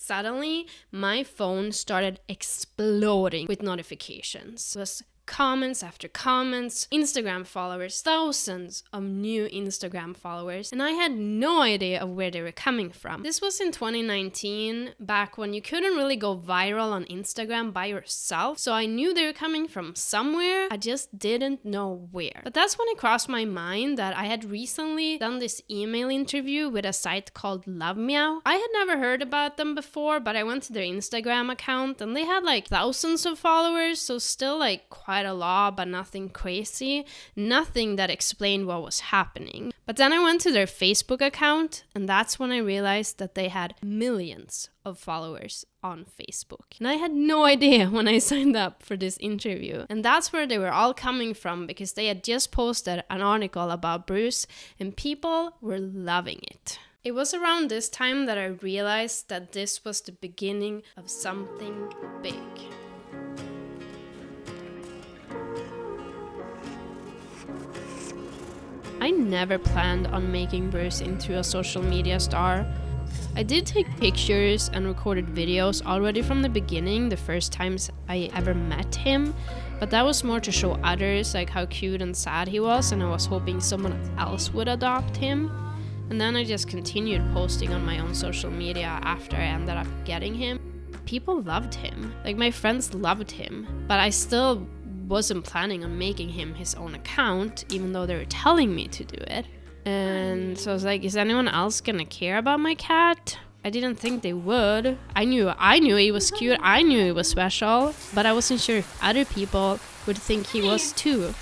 suddenly my phone started exploding with notifications. It was comments after comments, Instagram followers, thousands of new Instagram followers, and I had no idea of where they were coming from. This was in 2019, back when you couldn't really go viral on Instagram by yourself, so I knew they were coming from somewhere, I just didn't know where. But that's when it crossed my mind that I had recently done this email interview with a site called Love Meow. I had never heard about them before, but I went to their Instagram account and they had like thousands of followers, so still like quite a lot, but nothing crazy, nothing that explained what was happening. But then I went to their Facebook account, and that's when I realized that they had millions of followers on Facebook. And I had no idea when I signed up for this interview. And that's where they were all coming from, because they had just posted an article about Bruce and people were loving it. It was around this time that I realized that this was the beginning of something big. I never planned on making Bruce into a social media star. I did take pictures and recorded videos already from the beginning, the first times I ever met him, but that was more to show others like how cute and sad he was, and I was hoping someone else would adopt him. And then I just continued posting on my own social media after I ended up getting him. People loved him, like my friends loved him, but I still wasn't planning on making him his own account, even though they were telling me to do it. And so I was like, is anyone else gonna care about my cat? I didn't think they would. I knew he was cute, I knew he was special, but I wasn't sure if other people would think he was too.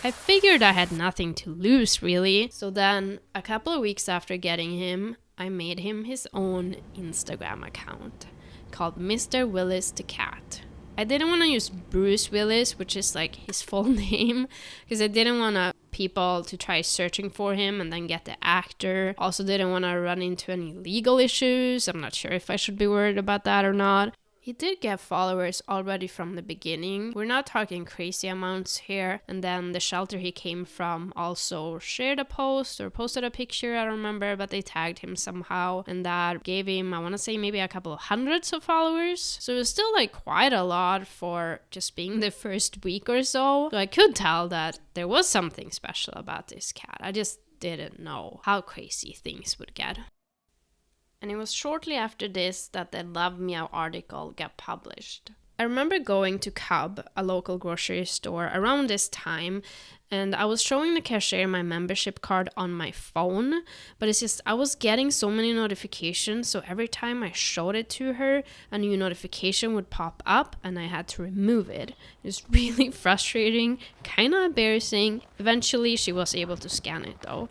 I figured I had nothing to lose, really. So then, a couple of weeks after getting him, I made him his own Instagram account called mrwillisthecat. I didn't want to use Bruce Willis, which is like his full name, because I didn't want people to try searching for him and then get the actor. Also didn't want to run into any legal issues. I'm not sure if I should be worried about that or not. He did get followers already from the beginning. We're not talking crazy amounts here. And then the shelter he came from also shared a post or posted a picture, I don't remember, but they tagged him somehow. And that gave him, I want to say, maybe a couple of hundreds of followers. So it was still like quite a lot for just being the first week or so. So I could tell that there was something special about this cat. I just didn't know how crazy things would get. And it was shortly after this that the Love Meow article got published. I remember going to Cub, a local grocery store, around this time, and I was showing the cashier my membership card on my phone, but it's just I was getting so many notifications, so every time I showed it to her, a new notification would pop up and I had to remove it. It was really frustrating, kind of embarrassing. Eventually she was able to scan it though.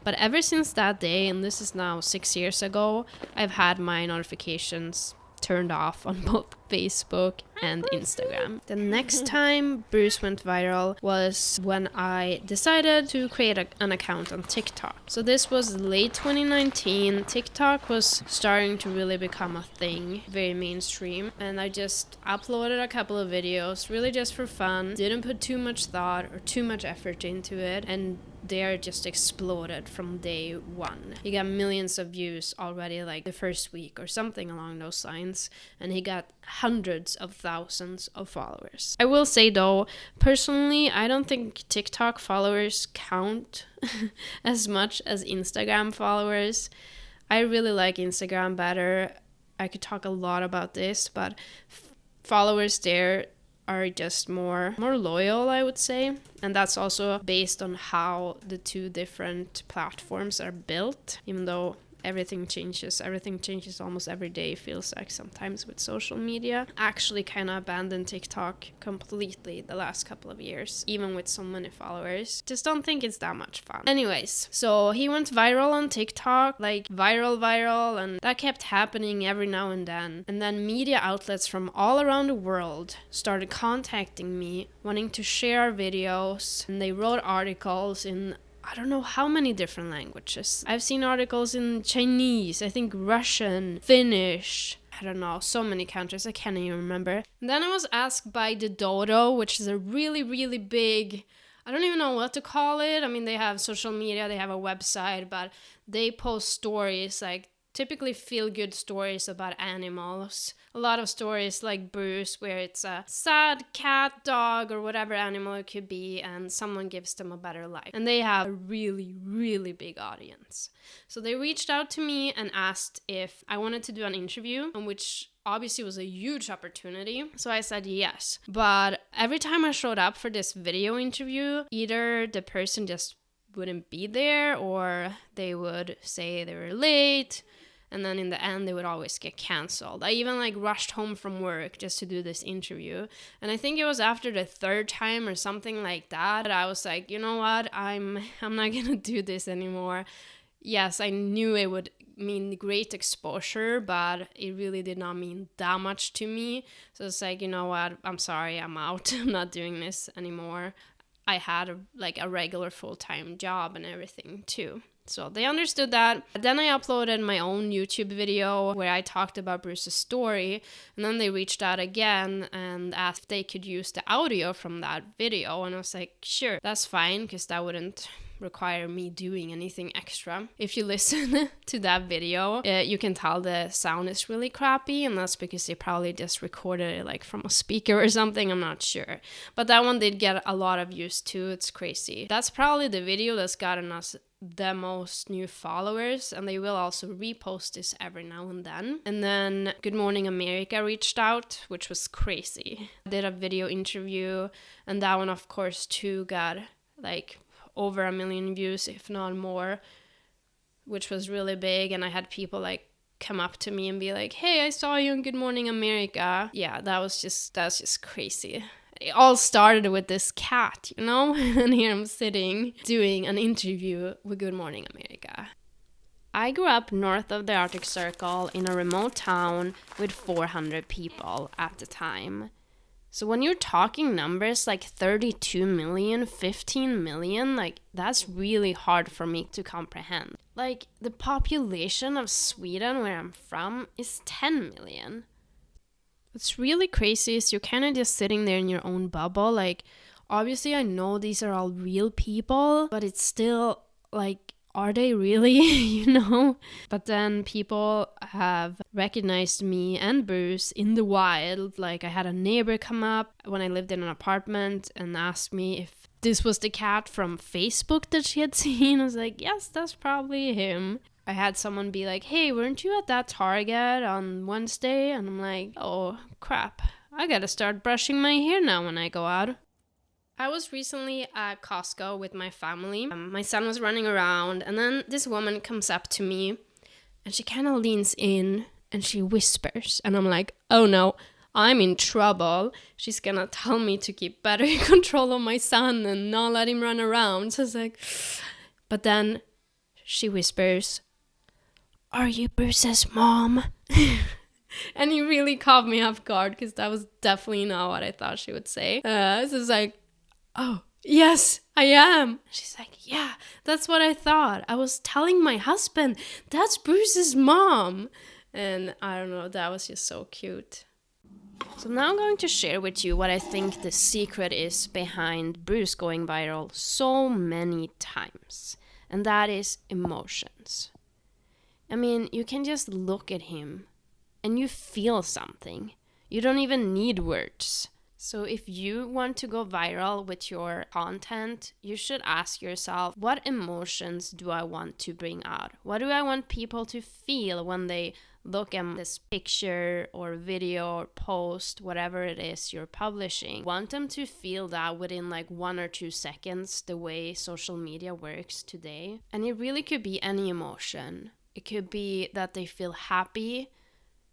But ever since that day, and this is now 6 years ago, I've had my notifications turned off on both Facebook and Instagram. The next time Bruce went viral was when I decided to create an account on TikTok. So this was late 2019. TikTok was starting to really become a thing, very mainstream, and I just uploaded a couple of videos, really just for fun, didn't put too much thought or too much effort into it, and they just exploded from day one. He got millions of views already like the first week or something along those lines, and he got hundreds of thousands of followers. I will say though, personally, I don't think TikTok followers count as much as Instagram followers. I really like Instagram better. I could talk a lot about this, but followers there are just more loyal, I would say. And that's also based on how the two different platforms are built, even though everything changes almost every day, feels like sometimes with social media. Actually kind of abandoned TikTok completely the last couple of years, even with so many followers. Just don't think it's that much fun. Anyways, so he went viral on TikTok, like viral, and that kept happening every now and then. And then media outlets from all around the world started contacting me, wanting to share videos, and they wrote articles in I don't know how many different languages. I've seen articles in Chinese, I think Russian, Finnish, I don't know, so many countries, I can't even remember. And then I was asked by the Dodo, which is a really, really big, I don't even know what to call it. I mean, they have social media, they have a website, but they post stories like typically feel-good stories about animals. A lot of stories like Bruce, where it's a sad cat, dog, or whatever animal it could be, and someone gives them a better life. And they have a really, really big audience. So they reached out to me and asked if I wanted to do an interview, which obviously was a huge opportunity. So I said yes. But every time I showed up for this video interview, either the person just wouldn't be there, or they would say they were late, and then in the end they would always get canceled. I even rushed home from work just to do this interview, and I think it was after the third time or something like that I was like, you know what, I'm not gonna do this anymore. Yes, I knew it would mean great exposure, but it really did not mean that much to me. So it's like, you know what, I'm sorry, I'm out. I'm not doing this anymore. I had a regular full-time job and everything too. So they understood that. Then I uploaded my own YouTube video where I talked about Bruce's story, and then they reached out again and asked if they could use the audio from that video, and I was like, sure, that's fine, because that wouldn't require me doing anything extra. If you listen to that video, you can tell the sound is really crappy, and that's because they probably just recorded it from a speaker or something, I'm not sure. But that one did get a lot of views too, it's crazy. That's probably the video that's gotten us the most new followers, and they will also repost this every now and then. And then Good Morning America reached out, which was crazy. I did a video interview, and that one of course too got over 1 million views, if not more, which was really big. And I had people come up to me and be like, hey, I saw you on Good Morning America. Yeah, that was just crazy. It all started with this cat, and here I'm sitting doing an interview with Good Morning America. I grew up north of the Arctic Circle in a remote town with 400 people at the time. So when you're talking numbers like 32 million, 15 million, that's really hard for me to comprehend. The population of Sweden, where I'm from, is 10 million. What's really crazy is you're kind of just sitting there in your own bubble. Obviously I know these are all real people, but it's still are they really, But then people have recognized me and Bruce in the wild. I had a neighbor come up when I lived in an apartment and asked me if this was the cat from Facebook that she had seen. I was like, yes, that's probably him. I had someone be like, hey, weren't you at that Target on Wednesday? And I'm like, oh, crap. I gotta start brushing my hair now when I go out. I was recently at Costco with my family. My son was running around, and then this woman comes up to me, and she kind of leans in, and she whispers, and I'm like, oh no, I'm in trouble. She's gonna tell me to keep better control of my son and not let him run around. So it's like, but then she whispers, are you Bruce's mom? And he really caught me off guard, because that was definitely not what I thought she would say. So it's like, oh, yes, I am. She's like, yeah, that's what I thought. I was telling my husband, that's Bruce's mom. And I don't know, that was just so cute. So now I'm going to share with you what I think the secret is behind Bruce going viral so many times. And that is emotions. I mean, you can just look at him and you feel something. You don't even need words. So if you want to go viral with your content, you should ask yourself, what emotions do I want to bring out? What do I want people to feel when they look at this picture or video or post, whatever it is you're publishing? Want them to feel that within 1 or 2 seconds, the way social media works today. And it really could be any emotion. It could be that they feel happy,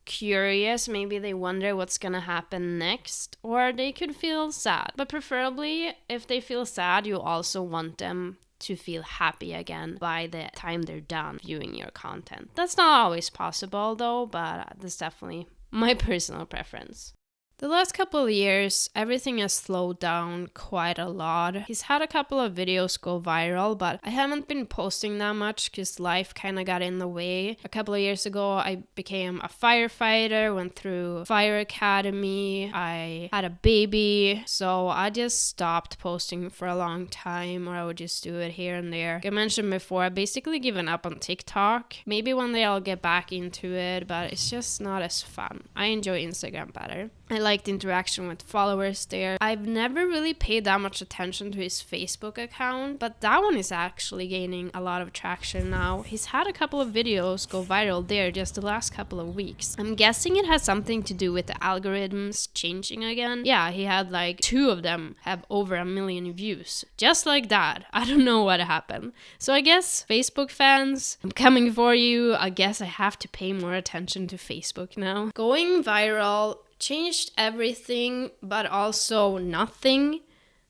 curious, maybe they wonder what's gonna happen next, or they could feel sad. But preferably, if they feel sad, you also want them to feel happy again by the time they're done viewing your content. That's not always possible though, but that's definitely my personal preference. The last couple of years, everything has slowed down quite a lot. He's had a couple of videos go viral, but I haven't been posting that much because life kind of got in the way. A couple of years ago, I became a firefighter, went through fire academy, I had a baby, so I just stopped posting for a long time, or I would just do it here and there. Like I mentioned before, I've basically given up on TikTok. Maybe one day I'll get back into it, but it's just not as fun. I enjoy Instagram better. I liked interaction with followers there. I've never really paid that much attention to his Facebook account, but that one is actually gaining a lot of traction now. He's had a couple of videos go viral there just the last couple of weeks. I'm guessing it has something to do with the algorithms changing again. Yeah, he had like 2 of them have over 1 million views. Just like that. I don't know what happened. So I guess Facebook fans, I'm coming for you. I guess I have to pay more attention to Facebook now. Going viral changed everything, but also nothing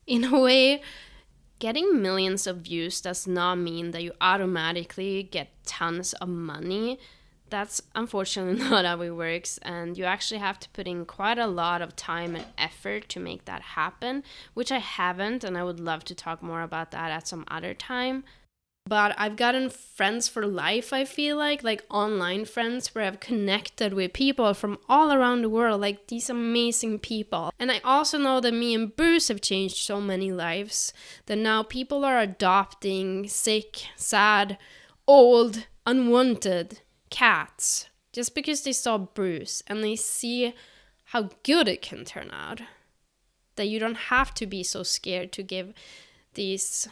in a way. Getting millions of views does not mean that you automatically get tons of money. That's unfortunately not how it works, and you actually have to put in quite a lot of time and effort to make that happen, which I haven't, and I would love to talk more about that at some other time. But I've gotten friends for life, I feel like online friends where I've connected with people from all around the world, like these amazing people. And I also know that me and Bruce have changed so many lives, that now people are adopting sick, sad, old, unwanted cats just because they saw Bruce and they see how good it can turn out. That you don't have to be so scared to give these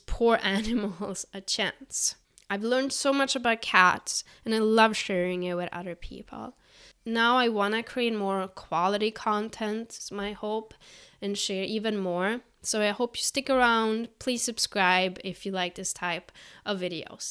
poor animals a chance. I've learned so much about cats and I love sharing it with other people. Now I want to create more quality content, is my hope, and share even more. So I hope you stick around. Please subscribe if you like this type of videos.